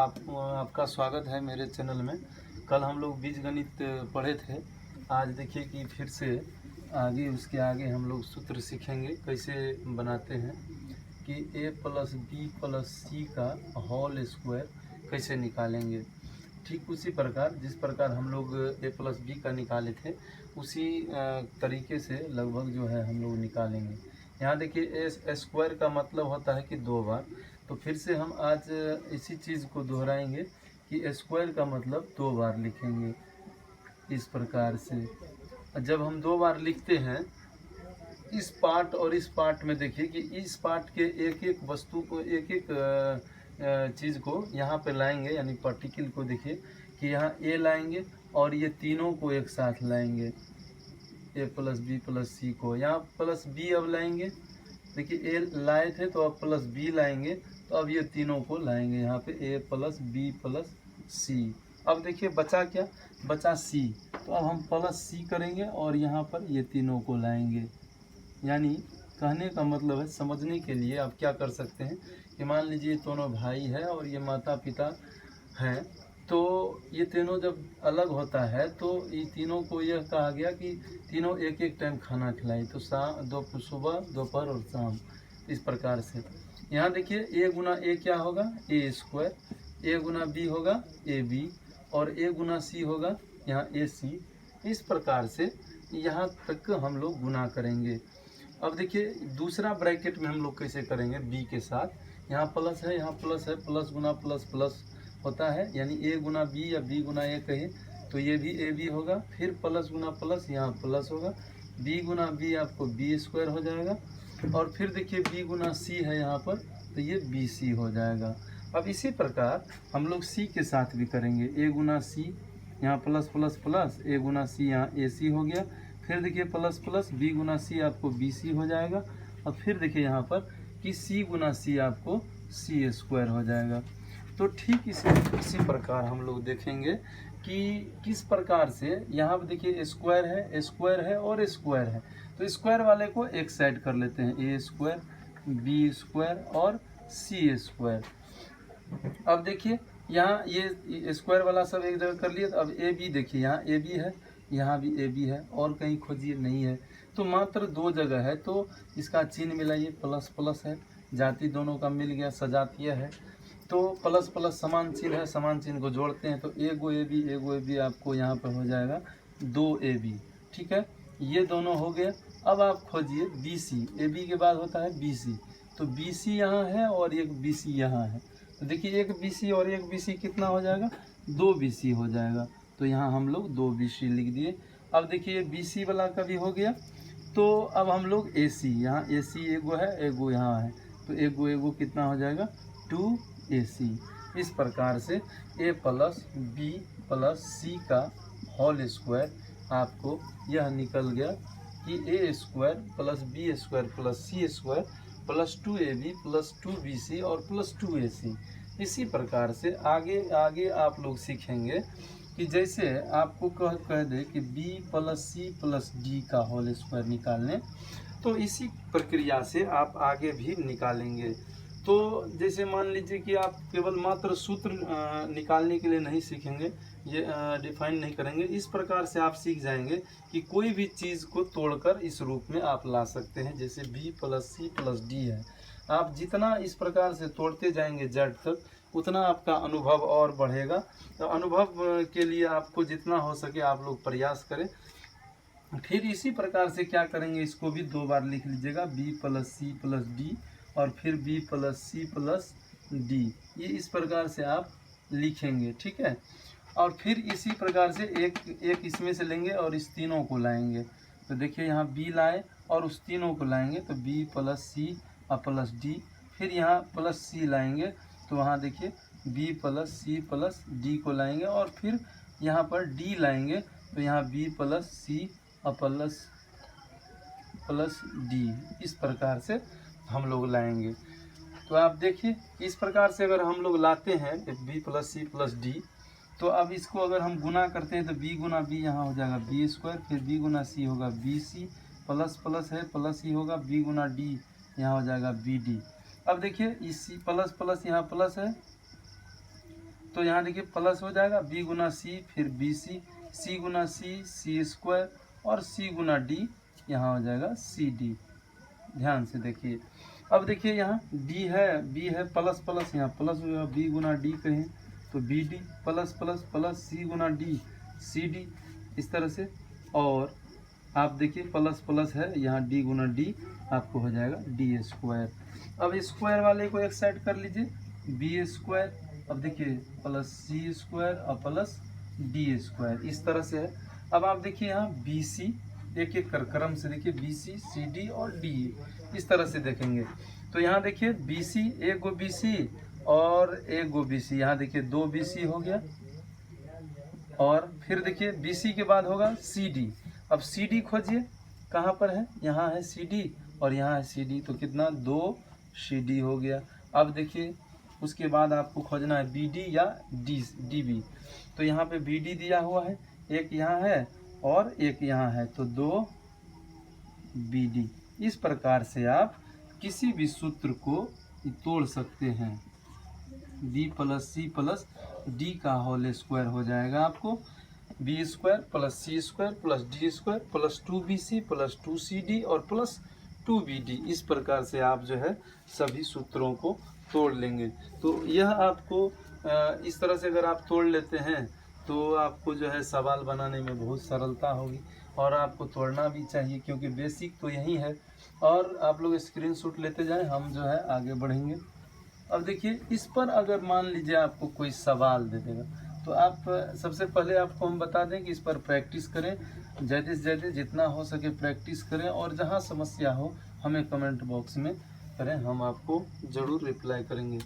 आपका स्वागत है मेरे चैनल में। कल हम लोग बीजगणित पढ़े थे। आज देखिए कि फिर से उसके आगे हम लोग सूत्र सीखेंगे कैसे बनाते हैं कि a plus B plus C का होल स्क्वायर कैसे निकालेंगे। ठीक उसी प्रकार जिस प्रकार हम लोग a प्लस बी का निकाले थे उसी तरीके से लगभग जो है हम लोग निकालेंगे। यहाँ देखिए ए स्क्वायर का मतलब होता है कि 2 बार। तो फिर से हम आज इसी चीज़ को दोहराएंगे कि स्क्वायर का मतलब 2 बार लिखेंगे इस प्रकार से। जब हम 2 बार लिखते हैं इस पार्ट और इस पार्ट में, देखिए कि इस पार्ट के एक एक वस्तु को एक एक चीज़ को यहाँ पे लाएंगे, यानी पार्टिकल को देखिए कि यहाँ ए लाएंगे और ये तीनों को एक साथ लाएंगे, ए प्लस बी प्लस सी को। यहाँ प्लस बी अब लाएंगे, देखिए ए लाए थे तो अब प्लस बी लाएंगे, तो अब ये तीनों को लाएंगे यहाँ पे ए प्लस बी प्लस सी। अब देखिए बचा क्या, बचा सी, तो अब हम प्लस सी करेंगे और यहाँ पर ये तीनों को लाएंगे। यानी कहने का मतलब है, समझने के लिए आप क्या कर सकते हैं कि मान लीजिए दोनों भाई है और ये माता पिता हैं, तो ये तीनों जब अलग होता है तो ये तीनों को यह कहा गया कि तीनों एक एक टाइम खाना खिलाए, तो सुबह दोपहर और शाम, इस प्रकार से। यहाँ देखिए ए गुना ए क्या होगा, ए स्क्वायर, ए गुना बी होगा ए बी, और ए गुना सी होगा यहाँ ए सी। इस प्रकार से यहाँ तक हम लोग गुना करेंगे। अब देखिए दूसरा ब्रैकेट में हम लोग कैसे करेंगे बी के साथ। यहाँ प्लस है, यहाँ प्लस है, प्लस गुना प्लस प्लस होता है, यानी ए गुना बी या बी गुना ए कहे तो ये भी ए बी होगा। फिर प्लस गुना प्लस यहाँ प्लस होगा, बी गुना बी आपको बी स्क्वायर हो जाएगा, और फिर देखिए बी गुना सी है यहाँ पर, तो ये बी सी हो जाएगा। अब इसी प्रकार हम लोग सी के साथ भी करेंगे, ए गुना सी, यहाँ प्लस प्लस प्लस, ए गुना सी यहाँ ए सी हो गया। फिर देखिए प्लस प्लस बी गुना सी आपको बी सी हो जाएगा, और फिर देखिए यहाँ पर कि सी गुना सी आपको सी स्क्वायर हो जाएगा। तो ठीक इसी प्रकार हम लोग देखेंगे कि किस प्रकार से यहाँ पर देखिए स्क्वायर है और स्क्वायर है, तो स्क्वायर वाले को एक साइड कर लेते हैं, ए स्क्वायर बी स्क्वायर और सी स्क्वायर। अब देखिए यहाँ ये स्क्वायर वाला सब एक जगह कर लिया, तो अब ए बी देखिए यहाँ ए बी है, यहाँ भी ए बी है, और कहीं खोजिए नहीं है, तो मात्र 2 जगह है, तो इसका चिन्ह मिलाइए, प्लस प्लस है, जाति दोनों का मिल गया, सजातीय है, तो प्लस प्लस समान चिन्ह है, समान चिन्ह को जोड़ते हैं, तो ए गो ए बी आपको यहाँ पर हो जाएगा 2 ए बी। ठीक है, ये दोनों हो गए। अब आप खोजिए बी सी, ए बी के बाद होता है बी सी, तो बी सी यहाँ है और एक बी सी यहाँ है, तो देखिए एक बी सी और एक बी सी कितना हो जाएगा, 2 बी सी हो जाएगा, तो यहाँ हम लोग 2 बी सी लिख दिए। अब देखिए बी सी वाला का भी हो गया, तो अब हम लोग ए सी, यहाँ ए सी एगो है, एगो यहाँ है, तो एगो कितना हो जाएगा 2 ए सी। इस प्रकार से A plus B plus C का होल स्क्वायर आपको यह निकल गया कि A square plus B square plus C square plus 2 A B plus 2 B C और प्लस 2 ए सी। इसी प्रकार से आगे आप लोग सीखेंगे कि जैसे आपको कह दे कि b प्लस सी प्लस डी का होल स्क्वायर निकालने, तो इसी प्रक्रिया से आप आगे भी निकालेंगे। तो जैसे मान लीजिए कि आप केवल मात्र सूत्र निकालने के लिए नहीं सीखेंगे, ये डिफाइन नहीं करेंगे, इस प्रकार से आप सीख जाएंगे कि कोई भी चीज़ को तोड़कर इस रूप में आप ला सकते हैं। जैसे b प्लस सी प्लस डी है, आप जितना इस प्रकार से तोड़ते जाएंगे जड़ तक, उतना आपका अनुभव और बढ़ेगा। तो अनुभव के लिए आपको जितना हो सके आप लोग प्रयास करें। फिर इसी प्रकार से क्या करेंगे, इसको भी 2 बार लिख लीजिएगा, b प्लस सी प्लस डी और फिर b प्लस सी प्लस डी, ये इस प्रकार से आप लिखेंगे। ठीक है, और फिर इसी प्रकार से एक इसमें से लेंगे और इस तीनों को लाएंगे, तो देखिए यहाँ b लाए और उस तीनों को लाएंगे, तो b प्लस सी और प्लस डी, फिर यहाँ प्लस सी लाएंगे, तो वहाँ देखिए b प्लस सी प्लस डी को लाएंगे, और फिर यहाँ पर d लाएंगे, तो यहाँ b प्लस सी और प्लस डी, इस प्रकार से हम लोग लाएंगे। तो आप देखिए इस प्रकार से अगर हम लोग लाते हैं b प्लस सी प्लस डी, तो अब इसको अगर हम गुना करते हैं तो b गुना बी यहाँ हो जाएगा बी स्क्वायर, फिर b गुना सी होगा बी सी, प्लस प्लस है प्लस ही होगा, b गुना डी यहाँ हो जाएगा बी डी। अब देखिए इस प्लस प्लस यहाँ प्लस है तो यहाँ देखिए प्लस हो जाएगा बी गुना सी, फिर बी सी गुना सी स्क्वायर, और सी गुना डी यहाँ हो जाएगा सी डी। ध्यान से देखिए। अब देखिए यहाँ डी है, बी है, प्लस प्लस यहाँ प्लस हो जाएगा, बी गुना डी कहें तो B D, plus plus plus C गुना डी सी डी, इस तरह से। और आप देखिए प्लस प्लस है यहाँ डी गुना डी आपको हो जाएगा डी स्क्वायर। अब स्क्वायर वाले को एक साइड कर लीजिए, बी स्क्वायर, अब देखिए प्लस सी स्क्वायर और प्लस डी स्क्वायर, इस तरह से है। अब आप देखिए यहाँ बी सी, एक एक कर क्रम से देखिए बी सी डी और डी, इस तरह से देखेंगे। तो यहाँ देखिए बी सी, एक गो बी सी और एक गो बी सी, यहाँ देखिए दो बी सी हो गया। और फिर देखिए बी सी के बाद होगा सी डी। अब सी डी खोजिए, कहाँ पर है, यहाँ है सी डी और यहाँ है सी डी, तो कितना दो सी डी हो गया। अब देखिए उसके बाद आपको खोजना है बी डी या डी बी। तो यहाँ पे बी डी दिया हुआ है, एक यहाँ है और एक यहाँ है, तो दो बी डी। इस प्रकार से आप किसी भी सूत्र को तोड़ सकते हैं। बी प्लस सी प्लस डी का होल स्क्वायर हो जाएगा आपको B square plus C square plus D square plus 2bc plus 2cd और प्लस 2bd। इस प्रकार से आप जो है सभी सूत्रों को तोड़ लेंगे। तो यह आपको इस तरह से अगर आप तोड़ लेते हैं तो आपको जो है सवाल बनाने में बहुत सरलता होगी, और आपको तोड़ना भी चाहिए क्योंकि बेसिक तो यही है। और आप लोग स्क्रीनशॉट लेते जाएं, हम जो है आगे बढ़ेंगे। अब देखिए इस पर अगर मान लीजिए आपको कोई सवाल दे देगा तो आप सबसे पहले आपको हम बता दें कि इस पर प्रैक्टिस करें, ज़्यादा से ज़्यादा जितना हो सके प्रैक्टिस करें, और जहां समस्या हो हमें कमेंट बॉक्स में करें, हम आपको ज़रूर रिप्लाई करेंगे।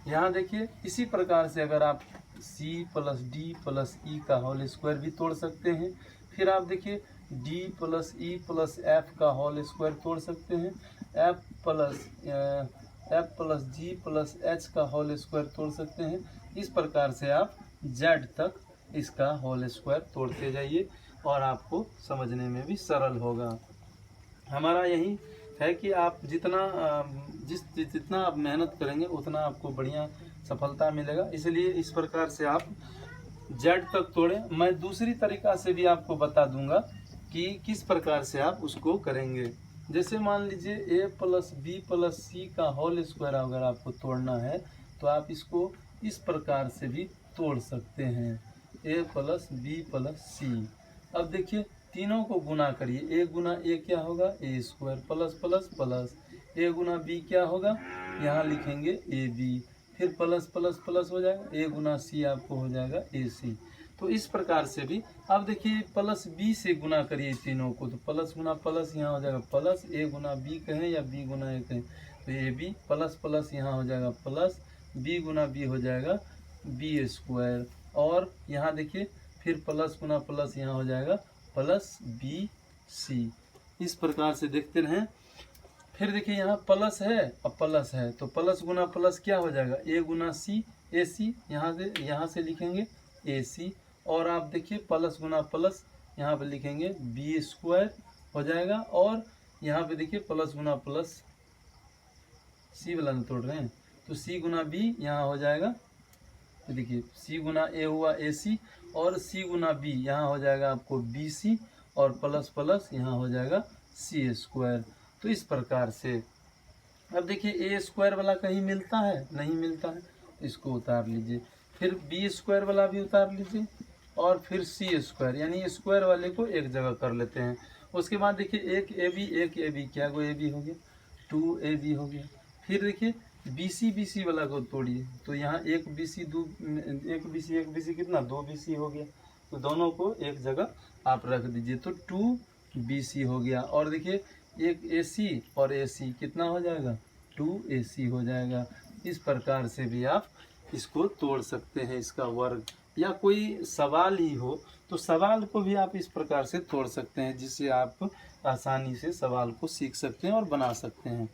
यहाँ देखिए इसी प्रकार से अगर आप c प्लस डी प्लस ई का होल स्क्वायर भी तोड़ सकते हैं। फिर आप देखिए d plus E plus F का होल स्क्वायर तोड़ सकते हैं, एफ प्लस जी प्लस एच का होल स्क्वायर तोड़ सकते हैं। इस प्रकार से आप z तक इसका होल स्क्वायर तोड़ते जाइए और आपको समझने में भी सरल होगा। हमारा यही है कि आप जितना आप मेहनत करेंगे उतना आपको बढ़िया सफलता मिलेगा। इसलिए इस प्रकार से आप z तक तोड़ें। मैं दूसरी तरीका से भी आपको बता दूंगा कि किस प्रकार से आप उसको करेंगे। जैसे मान लीजिए a plus B plus C का होल स्क्वायर अगर आपको तोड़ना है तो आप इसको इस प्रकार से भी तोड़ सकते हैं, a प्लस बी प्लस सी। अब देखिए तीनों को गुना करिए, a गुना a क्या होगा a square plus plus plus, a Guna b क्या होगा यहाँ लिखेंगे ए बी, फिर प्लस प्लस प्लस हो जाएगा, a गुना c आपको हो जाएगा ए सी। तो इस प्रकार से भी अब देखिए प्लस b से गुना करिए तीनों को, तो प्लस गुना प्लस यहाँ हो जाएगा प्लस, a गुना b कहें या b गुना a कहें तो ए बी, प्लस प्लस यहाँ हो जाएगा प्लस, b गुना b हो जाएगा बी स्क्वायर, और यहाँ देखिए फिर प्लस गुना प्लस यहाँ हो जाएगा प्लस बी सी। इस प्रकार से देखते रहें। फिर देखिए यहाँ प्लस है और प्लस है, तो प्लस गुना प्लस क्या हो जाएगा a गुना सी ए सी, यहाँ से लिखेंगे ए सी, और आप देखिए प्लस गुना प्लस यहाँ पे लिखेंगे बी स्क्वायर हो जाएगा, और यहाँ पे देखिए प्लस गुना प्लस सी वाला में तोड़ रहे हैं तो सी गुना बी यहाँ हो जाएगा, तो देखिए सी गुना ए हुआ ए सी, और सी गुना बी यहाँ हो जाएगा आपको बी सी, और प्लस प्लस यहाँ हो जाएगा सी स्क्वायर। तो इस प्रकार से अब देखिए ए स्क्वायर वाला कहीं मिलता है, नहीं मिलता है, इसको उतार लीजिए, फिर बी स्क्वायर वाला भी उतार लीजिए, और फिर सी स्क्वायर, यानी स्क्वायर वाले को एक जगह कर लेते हैं। उसके बाद देखिए एक ए बी क्या को ए बी हो गया, 2ab हो गया। फिर देखिए बी सी वाला को तोड़िए, तो यहाँ एक बी सी कितना 2bc हो गया, तो दोनों को एक जगह आप रख दीजिए तो 2bc हो गया। और देखिए एक AC और AC कितना हो जाएगा 2AC हो जाएगा। इस प्रकार से भी आप इसको तोड़ सकते हैं, इसका वर्ग, या कोई सवाल ही हो तो सवाल को भी आप इस प्रकार से तोड़ सकते हैं, जिससे आप आसानी से सवाल को सीख सकते हैं और बना सकते हैं।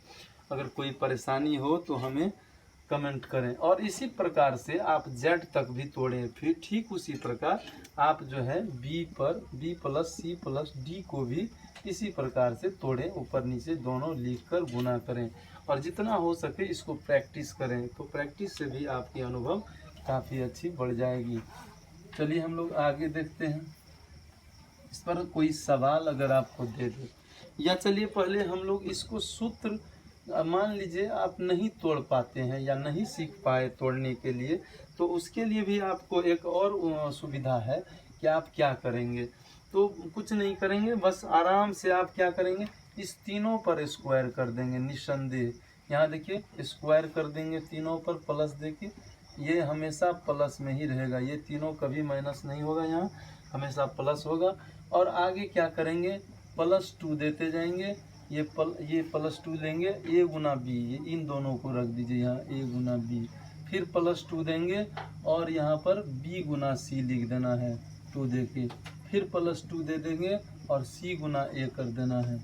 अगर कोई परेशानी हो तो हमें कमेंट करें। और इसी प्रकार से आप Z तक भी तोड़ें। फिर ठीक उसी प्रकार आप जो है B पर B plus C plus D को भी इसी प्रकार से तोड़ें, ऊपर नीचे दोनों लिखकर गुना करें, और जितना हो सके इसको प्रैक्टिस करें। तो प्रैक्टिस से भी आपके अनुभव काफ़ी अच्छी बढ़ जाएगी। चलिए हम लोग आगे देखते हैं। इस पर कोई सवाल अगर आपको दे दे, या चलिए पहले हम लोग इसको सूत्र मान लीजिए आप नहीं तोड़ पाते हैं या नहीं सीख पाए तोड़ने के लिए, तो उसके लिए भी आपको एक और सुविधा है कि आप क्या करेंगे। तो कुछ नहीं करेंगे, बस आराम से आप क्या करेंगे, इस तीनों पर स्क्वायर कर देंगे निस्संदेह। यहाँ देखिए स्क्वायर कर देंगे तीनों पर, प्लस देखिए ये हमेशा प्लस में ही रहेगा, ये तीनों कभी माइनस नहीं होगा, यहाँ हमेशा प्लस होगा। और आगे क्या करेंगे, +2 देते जाएंगे, ये +2 लेंगे, a गुना बी, ये इन दोनों को रख दीजिए यहाँ a गुना बी, फिर +2 देंगे और यहाँ पर b गुना c लिख देना है 2 देके, फिर +2 दे देंगे और c गुना a कर देना है।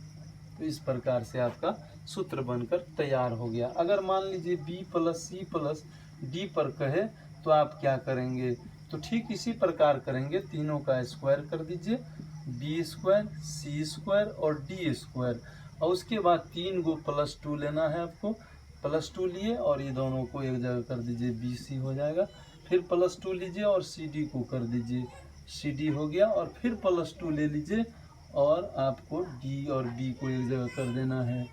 तो इस प्रकार से आपका सूत्र बनकर तैयार हो गया। अगर मान लीजिए b + c + d पर कहे तो आप क्या करेंगे, तो ठीक इसी प्रकार करेंगे, तीनों का स्क्वायर कर दीजिए, b² c² और d², और उसके बाद 3 को +2 लेना है आपको, +2 लिए और ये दोनों को एक जगह कर दीजिए, bc हो जाएगा, फिर +2 लीजिए और cd को कर दीजिए, cd हो गया, और फिर +2 ले लीजिए और आपको d और b को एक जगह कर देना है।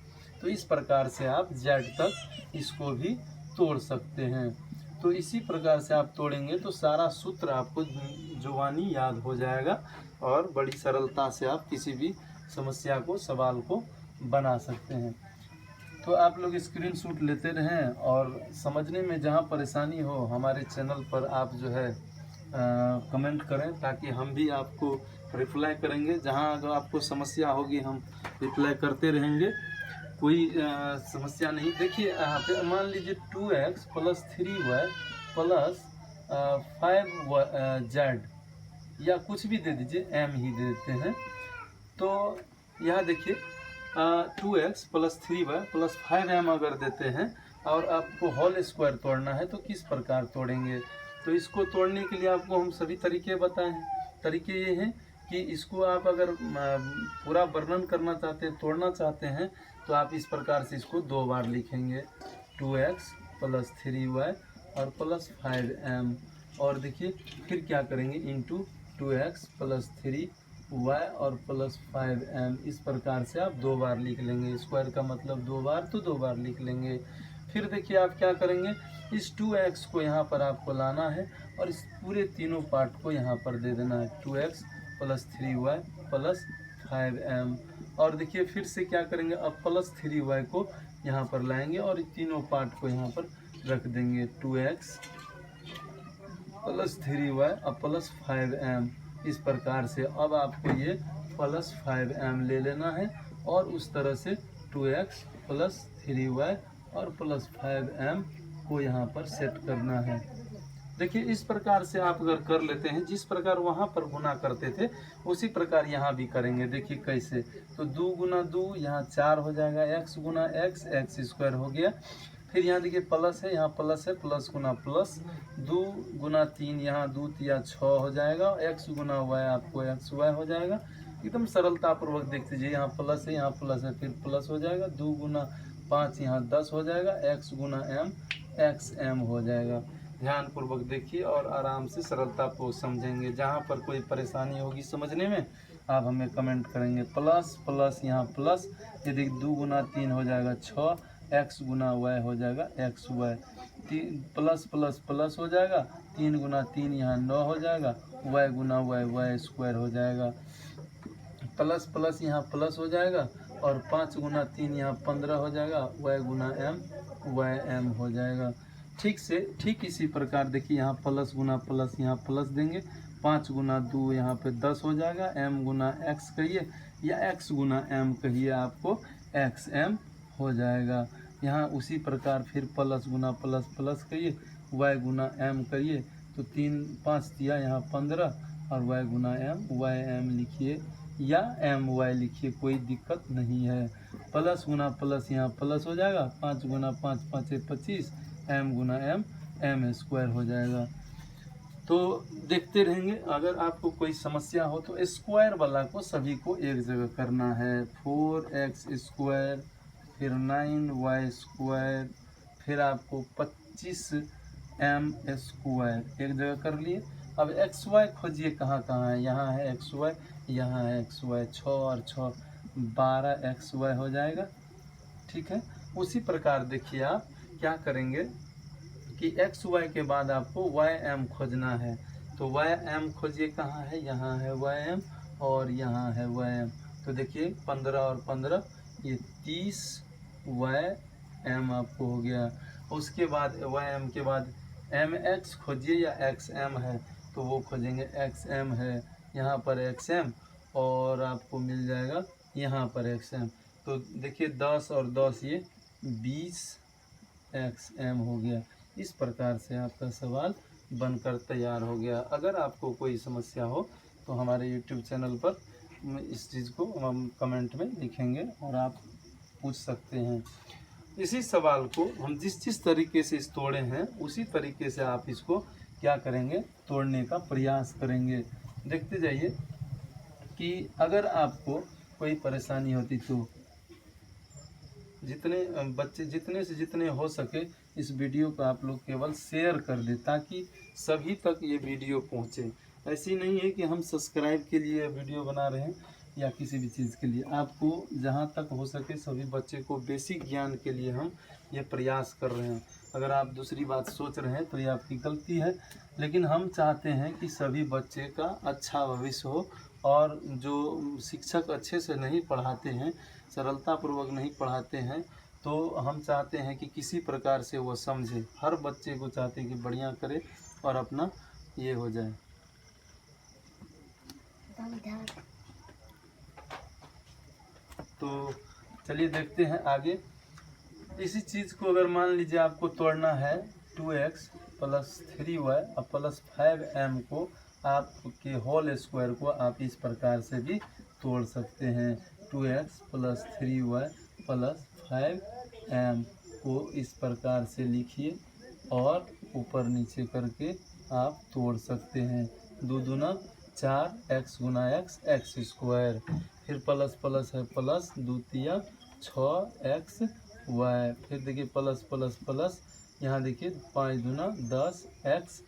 तो इस प्रकार से आप z तक इसको भी तोड़ सकते हैं। तो इसी प्रकार से आप तोड़ेंगे तो सारा सूत्र आपको जुबानी याद हो जाएगा और बड़ी सरलता से आप किसी भी समस्या को, सवाल को बना सकते हैं। तो आप लोग स्क्रीनशॉट लेते रहें और समझने में जहाँ परेशानी हो हमारे चैनल पर आप जो है कमेंट करें, ताकि हम भी आपको रिप्लाई करेंगे। जहाँ अगर आपको समस्या होगी हम रिप्लाई करते रहेंगे, कोई समस्या नहीं। देखिए यहाँ पे मान लीजिए 2x + 3y + 5z, या कुछ भी दे दीजिए, m ही दे देते हैं। तो यहाँ देखिए 2x + 3y + 5m अगर देते हैं और आपको होल स्क्वायर तोड़ना है तो किस प्रकार तोड़ेंगे। तो इसको तोड़ने के लिए आपको हम सभी तरीके बताए हैं। तरीके ये हैं कि इसको आप अगर पूरा वर्णन करना चाहते हैं, तोड़ना चाहते हैं, तो आप इस प्रकार से इसको 2 बार लिखेंगे, 2x + 3y और +5m, और देखिए फिर क्या करेंगे, इंटू 2x + 3y और +5m, इस प्रकार से आप 2 बार लिख लेंगे। स्क्वायर का मतलब 2 बार, तो 2 बार लिख लेंगे। फिर देखिए आप क्या करेंगे, इस 2x को यहाँ पर आपको लाना है और इस पूरे तीनों पार्ट को यहाँ पर दे देना है, 2x + 3y + 5m, और देखिए फिर से क्या करेंगे, अब +3y को यहाँ पर लाएंगे और तीनों पार्ट को यहाँ पर रख देंगे, 2x + 3y और +5m, इस प्रकार से अब आपको ये +5m ले लेना है और उस तरह से 2x + 3y और +5m को यहाँ पर सेट करना है। देखिए इस प्रकार से आप अगर कर लेते हैं, जिस प्रकार वहाँ पर गुना करते थे उसी प्रकार यहाँ भी करेंगे। देखिए कैसे, तो 2 गुना 2 यहाँ 4 हो जाएगा, x गुना x, x² हो गया। फिर यहाँ देखिए प्लस है, यहाँ प्लस है, प्लस गुना प्लस, 2 गुना 3 यहाँ 2 तिया 6 हो जाएगा, x गुना y आपको xy हो जाएगा। एकदम सरलतापूर्वक देख लीजिए, यहाँ प्लस है, यहाँ प्लस है, फिर प्लस हो जाएगा, 2 गुना 5 यहाँ 10 हो जाएगा, x गुना m xm हो जाएगा। ध्यानपूर्वक देखिए और आराम से सरलता को समझेंगे। जहाँ पर कोई परेशानी होगी समझने में आप हमें कमेंट करेंगे। प्लस प्लस यहाँ प्लस, ये देखिए 2 गुना 3 हो जाएगा 6, x गुना y हो जाएगा xy, प्लस प्लस प्लस हो जाएगा, 3 गुना 3 यहाँ 9 हो जाएगा, y गुना y y² हो जाएगा, प्लस प्लस यहाँ प्लस हो जाएगा, और 5 गुना 3 यहाँ 15 हो जाएगा, y गुना m ym हो जाएगा। ठीक इसी प्रकार देखिए यहाँ प्लस गुना प्लस यहाँ प्लस देंगे, 5 गुना 2 यहाँ पे 10 हो जाएगा, m गुना x कहिए या x गुना m कहिए, आपको xm हो जाएगा। यहाँ उसी प्रकार फिर प्लस गुना प्लस प्लस कहिए, y गुना m करिए, तो 3 5 दिया यहाँ 15 और y गुना m ym लिखिए या my लिखिए, कोई दिक्कत नहीं है। प्लस गुना प्लस यहाँ प्लस हो जाएगा, 5 गुना 5 5 25, m गुना m m² हो जाएगा। तो देखते रहेंगे। अगर आपको कोई समस्या हो तो स्क्वायर वाला को सभी को एक जगह करना है, 4x², फिर 9y², फिर आपको 25 एम स्क्वायर एक जगह कर लिए। अब एक्स वाई खोजिए कहाँ कहाँ है, यहाँ है एक्स वाई, यहाँ है एक्स वाई, 6 और 6 12 एक्स वाई हो जाएगा। ठीक है, उसी प्रकार देखिए आप क्या करेंगे कि एक्स वाई के बाद आपको वाई एम खोजना है। तो वाई एम खोजिए कहाँ है, यहाँ है वाई एम और यहाँ है वाई एम। तो देखिए 15 और 15 ये 30 वाई एम आपको हो गया। उसके बाद वाई एम के बाद एम एक्स खोजिए या एक्स एम है, तो वो खोजेंगे एक्स एम है, यहाँ पर एक्स एम और आपको मिल जाएगा यहाँ पर एक्स एम। तो देखिए 10 और 10 ये 20 एक्स एम हो गया। इस प्रकार से आपका सवाल बनकर तैयार हो गया। अगर आपको कोई समस्या हो तो हमारे YouTube चैनल पर इस चीज़ को हम कमेंट में लिखेंगे और आप पूछ सकते हैं। इसी सवाल को हम जिस तरीके से इस तोड़े हैं उसी तरीके से आप इसको क्या करेंगे, तोड़ने का प्रयास करेंगे। देखते जाइए कि अगर आपको कोई परेशानी होती तो जितने बच्चे जितने से जितने हो सके इस वीडियो को आप लोग केवल शेयर कर दें ताकि सभी तक ये वीडियो पहुँचे। ऐसी नहीं है कि हम सब्सक्राइब के लिए वीडियो बना रहे हैं या किसी भी चीज़ के लिए। आपको जहाँ तक हो सके सभी बच्चे को बेसिक ज्ञान के लिए हम ये प्रयास कर रहे हैं। अगर आप दूसरी बात सोच रहे हैं तो ये आपकी गलती है, लेकिन हम चाहते हैं कि सभी बच्चे का अच्छा भविष्य हो। और जो शिक्षक अच्छे से नहीं पढ़ाते हैं, सरलतापूर्वक नहीं पढ़ाते हैं, तो हम चाहते हैं कि किसी प्रकार से वो समझे। हर बच्चे को चाहते हैं कि बढ़िया करे और अपना ये हो जाए। तो चलिए देखते हैं आगे। इसी चीज़ को अगर मान लीजिए आपको तोड़ना है 2x प्लस 3y और प्लस 5m को, आपके होल स्क्वायर को आप इस प्रकार से भी तोड़ सकते हैं। 2x plus 3y plus 5m को इस प्रकार से लिखिए और ऊपर नीचे करके आप तोड़ सकते हैं। 2 दूना 4 x गुना x एक्स स्क्वायर, फिर प्लस प्लस है प्लस, 2 तिया 6x y, फिर देखिए प्लस प्लस प्लस, यहाँ देखिए 5 दूना 10 x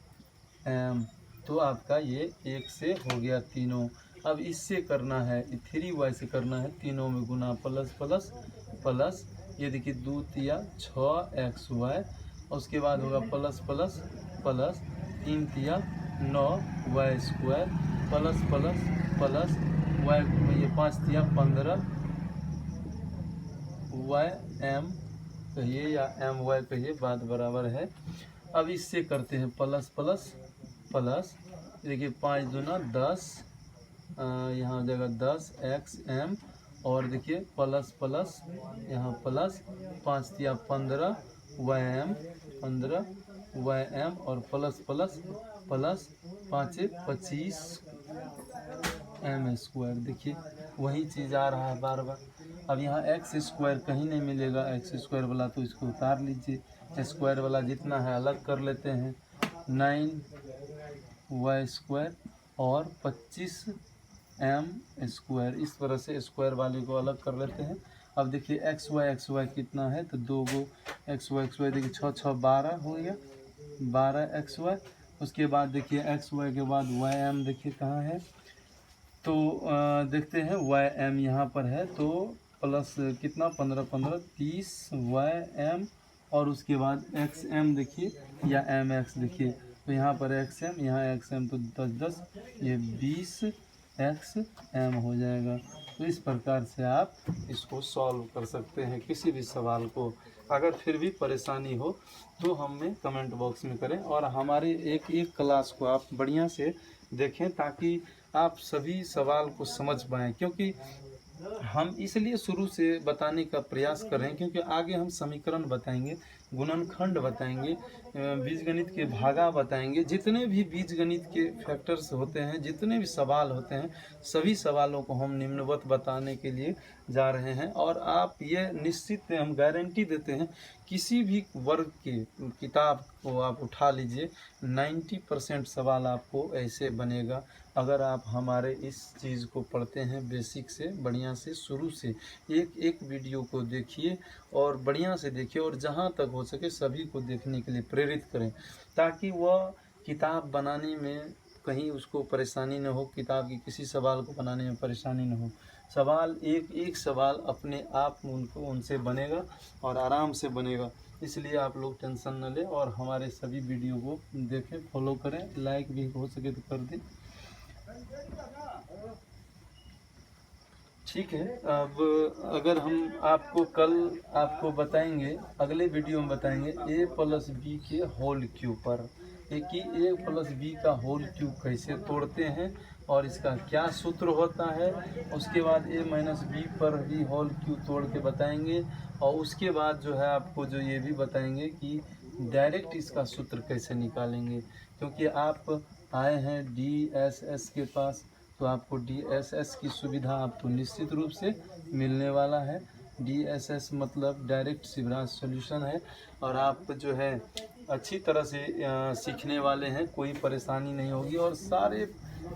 m। तो आपका ये 1 से हो गया तीनों। अब इससे करना है 3y से करना है, तीनों में गुना प्लस प्लस प्लस, ये देखिए 2 तिया 6xy, उसके बाद होगा प्लस प्लस प्लस 3 तिया 9y square plus plus plus y, ये 5 तिया 15 y m कहिए या एम वाई कहिए, बात बराबर है। अब इससे करते हैं प्लस प्लस प्लस, देखिए 5 दूना 10, यहाँ हो जाएगा 10 एक्स एम, और देखिए प्लस प्लस यहाँ प्लस 5 तिया 15 वाई एम 15 वाई एम और plus plus plus 5 25 m square. देखिए वही चीज़ आ रहा है बार बार। अब यहाँ एक्स स्क्वायर कहीं नहीं मिलेगा, एक्स स्क्वायर वाला तो इसको उतार लीजिए, स्क्वायर वाला जितना है अलग कर लेते हैं। 9 वाई स्क्वायर और 25 एम स्क्वायर, इस तरह से स्क्वायर वाले को अलग कर लेते हैं। अब देखिए एक्स वाई कितना है, तो 2 गो एक्स वाई देखिए 6 6 12 हो गया, 12 एक्स वाई। उसके बाद देखिए एक्स वाई के बाद वाई एम देखिए कहाँ है, तो देखते हैं वाई एम यहाँ पर है, तो प्लस कितना 15 15 30 वाई एम, और उसके बाद एक्स एम देखिए या एम एक्स देखिए, तो यहाँ पर एक्स एम, यहाँ एक्स एम, तो 10 10 ये 20 एक्स एम हो जाएगा। तो इस प्रकार से आप इसको सॉल्व कर सकते हैं किसी भी सवाल को। अगर फिर भी परेशानी हो तो हमें कमेंट बॉक्स में करें और हमारे एक एक क्लास को आप बढ़िया से देखें ताकि आप सभी सवाल को समझ पाएँ। क्योंकि हम इसलिए शुरू से बताने का प्रयास कर रहे हैं क्योंकि आगे हम समीकरण बताएंगे, गुणनखंड बताएंगे, बीजगणित के भागा बताएंगे, जितने भी बीजगणित के फैक्टर्स होते हैं, जितने भी सवाल होते हैं, सभी सवालों को हम निम्नवत बताने के लिए जा रहे हैं। और आप ये निश्चित हम गारंटी देते हैं, किसी भी वर्ग की किताब को आप उठा लीजिए, 90% सवाल आपको ऐसे बनेगा। अगर आप हमारे इस चीज़ को पढ़ते हैं बेसिक से, बढ़िया से, शुरू से एक एक वीडियो को देखिए और बढ़िया से देखिए, और जहाँ तक हो सके सभी को देखने के लिए प्रेरित करें, ताकि वह किताब बनाने में कहीं उसको परेशानी न हो, किताब की किसी सवाल को बनाने में परेशानी न हो। सवाल एक एक सवाल अपने आप उनसे बनेगा और आराम से बनेगा। इसलिए आप लोग टेंशन न लें और हमारे सभी वीडियो को देखें, फॉलो करें, लाइक भी हो सके तो कर दें। ठीक है। अब अगर हम आपको कल बताएंगे, अगले वीडियो में बताएंगे a प्लस बी के होल क्यूब पर, कि a प्लस बी का होल क्यूब कैसे तोड़ते हैं और इसका क्या सूत्र होता है। उसके बाद a माइनस बी पर भी होल क्यूब तोड़ के बताएंगे, और उसके बाद जो है आपको जो ये भी बताएंगे कि डायरेक्ट इसका सूत्र कैसे निकालेंगे। क्योंकि आप आए हैं DSS के पास, तो आपको DSS की सुविधा आपको निश्चित रूप से मिलने वाला है। DSS मतलब डायरेक्ट सीवरेज सॉल्यूशन है, और आप जो है अच्छी तरह से सीखने वाले हैं, कोई परेशानी नहीं होगी। और सारे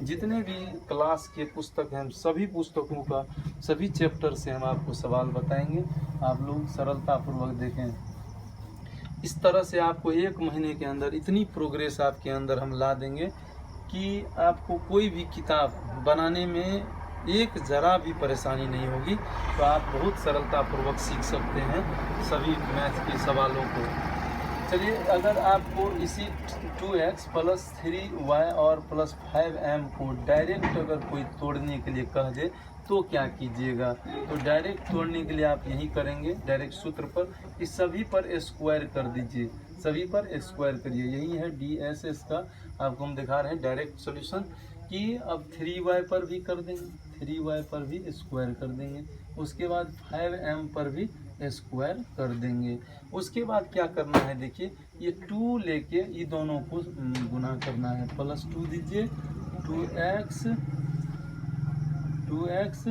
जितने भी क्लास के पुस्तक हैं, सभी पुस्तकों का सभी चैप्टर से हम आपको सवाल बताएंगे, आप लोग सरलतापूर्वक देखें। इस तरह से आपको 1 महीने के अंदर इतनी प्रोग्रेस आपके अंदर हम ला देंगे कि आपको कोई भी किताब बनाने में एक ज़रा भी परेशानी नहीं होगी। तो आप बहुत सरलतापूर्वक सीख सकते हैं सभी मैथ के सवालों को। चलिए, अगर आपको इसी 2x प्लस 3y और प्लस 5m को डायरेक्ट अगर कोई तोड़ने के लिए कह दे तो क्या कीजिएगा। तो डायरेक्ट तोड़ने के लिए आप यही करेंगे, डायरेक्ट सूत्र पर इस सभी पर स्क्वायर कर दीजिए, सभी पर स्क्वायर करिए। यही है DSS का आपको हम दिखा रहे हैं डायरेक्ट सॉल्यूशन। कि अब 3y पर भी कर देंगे, 3y पर भी स्क्वायर कर देंगे। उसके बाद 5m पर भी स्क्वायर कर देंगे। उसके बाद क्या करना है, देखिए ये 2 लेके ये दोनों को गुना करना है। प्लस 2 दीजिए, 2x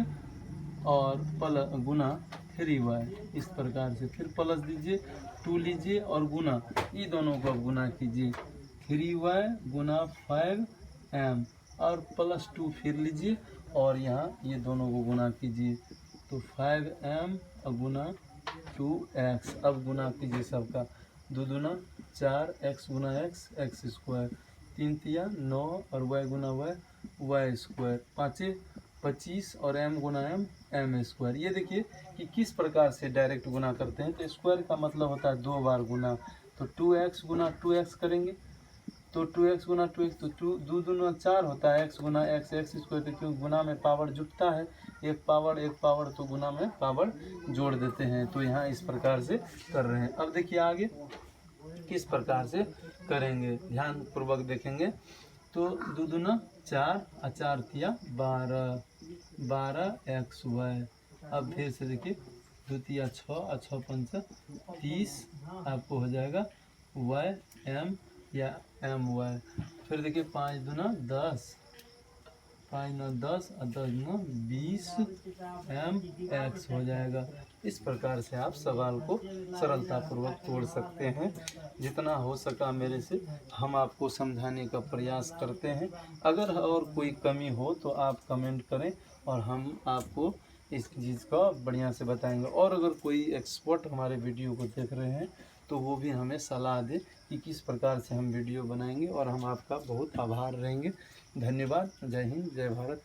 और प्लस गुना 3y, इस प्रकार से। फिर प्लस दीजिए, 2 लीजिए और गुना, ये दोनों को गुना कीजिए, 3y गुना 5m और प्लस 2 फिर लीजिए और यहाँ ये दोनों को गुना कीजिए। तो 5m गुना 2x, अब गुना कीजिए सबका, 2 दूना 4, x गुना x स्क्वायर, 3 तिया 9 और y गुना y स्क्वायर, 5 25 और m गुना m स्क्वायर। ये देखिए कि किस प्रकार से डायरेक्ट गुना करते हैं। तो स्क्वायर का मतलब होता है 2 बार गुना। तो 2x गुना 2x करेंगे, तो 2x गुना 2x, तो 2 दूना 4 होता है, x गुना x स्क्वायर। तो क्योंकि गुना में पावर जुटता है, एक पावर तो गुना में पावर जोड़ देते हैं। तो यहाँ इस प्रकार से कर रहे हैं। अब देखिए आगे किस प्रकार से करेंगे, ध्यान पूर्वक देखेंगे। तो 2 दूना 4 और 4 तिया 12 xy। अब फिर से देखिए 2 तिया 6 और 6 पंच 30, आपको हो जाएगा y या my। फिर देखिए 5 दूना 10, 5 9 10 और 10 9 20 mx हो जाएगा। इस प्रकार से आप सवाल को सरलतापूर्वक तोड़ सकते हैं। जितना हो सका मेरे से हम आपको समझाने का प्रयास करते हैं। अगर और कोई कमी हो तो आप कमेंट करें और हम आपको इस चीज़ का बढ़िया से बताएंगे। और अगर कोई एक्सपर्ट हमारे वीडियो को देख रहे हैं तो वो भी हमें सलाह दे कि किस प्रकार से हम वीडियो बनाएंगे, और हम आपका बहुत आभार रहेंगे। धन्यवाद। जय हिंद, जय भारत।